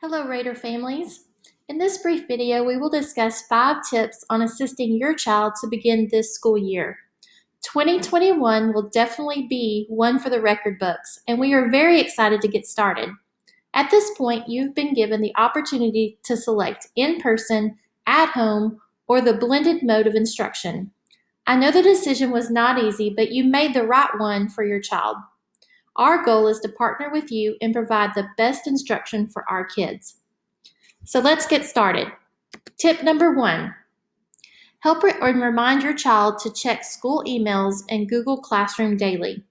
Hello, Raider families. In this brief video, we will discuss 5 tips on assisting your child to begin this school year. 2021 will definitely be one for the record books, and we are very excited to get started. At this point, you've been given the opportunity to select in-person, at home, or the blended mode of instruction. I know the decision was not easy, but you made the right one for your child. Our goal is to partner with you and provide the best instruction for our kids. So let's get started. Tip number 1, help and remind your child to check school emails and Google Classroom daily.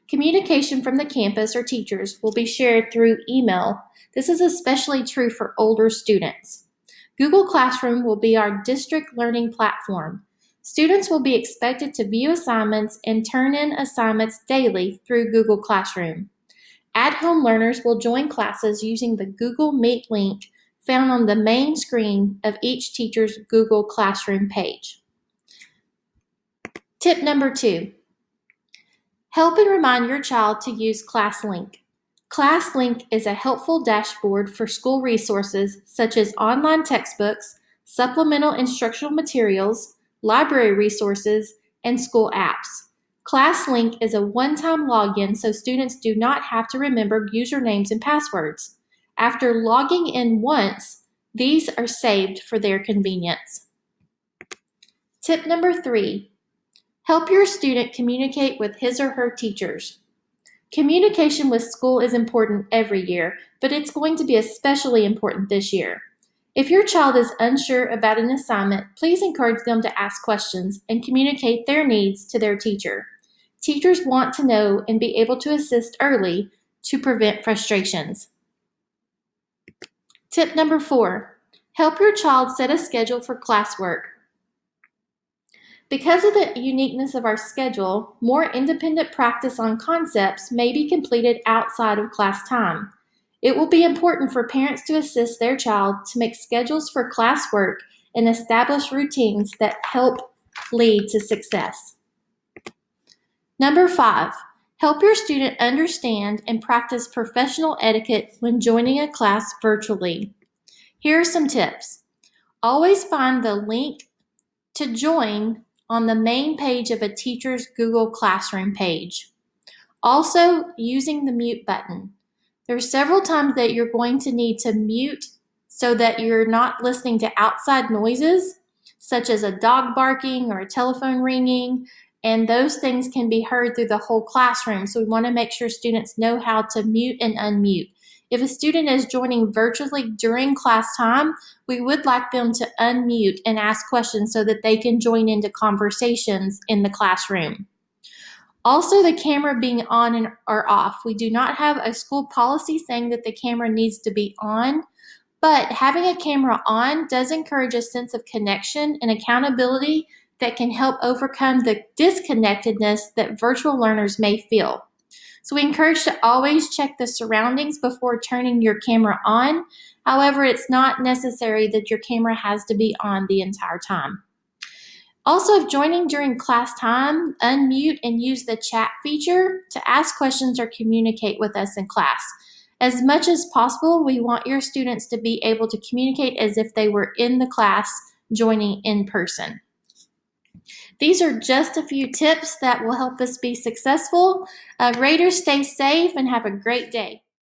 Communication from the campus or teachers will be shared through email. This is especially true for older students. Google Classroom will be our district learning platform. Students will be expected to view assignments and turn in assignments daily through Google Classroom. At-home learners will join classes using the Google Meet link found on the main screen of each teacher's Google Classroom page. Tip number 2, help and remind your child to use ClassLink. ClassLink is a helpful dashboard for school resources such as online textbooks, supplemental instructional materials, library resources, and school apps. ClassLink is a one-time login so students do not have to remember usernames and passwords. After logging in once, these are saved for their convenience. Tip number 3, help your student communicate with his or her teachers. Communication with school is important every year, but it's going to be especially important this year. If your child is unsure about an assignment, please encourage them to ask questions and communicate their needs to their teacher. Teachers want to know and be able to assist early to prevent frustrations. Tip number 4, help your child set a schedule for classwork. Because of the uniqueness of our schedule, more independent practice on concepts may be completed outside of class time. It will be important for parents to assist their child to make schedules for classwork and establish routines that help lead to success. Number 5, help your student understand and practice professional etiquette when joining a class virtually. Here are some tips. Always find the link to join on the main page of a teacher's Google Classroom page. Also, using the mute button. There are several times that you're going to need to mute so that you're not listening to outside noises, such as a dog barking or a telephone ringing, and those things can be heard through the whole classroom. So we want to make sure students know how to mute and unmute. If a student is joining virtually during class time, we would like them to unmute and ask questions so that they can join into conversations in the classroom. Also, the camera being on or off. We do not have a school policy saying that the camera needs to be on, but having a camera on does encourage a sense of connection and accountability that can help overcome the disconnectedness that virtual learners may feel. So we encourage to always check the surroundings before turning your camera on. However, it's not necessary that your camera has to be on the entire time. Also, if joining during class time, unmute and use the chat feature to ask questions or communicate with us in class. As much as possible, we want your students to be able to communicate as if they were in the class joining in person. These are just a few tips that will help us be successful. Raiders, stay safe and have a great day.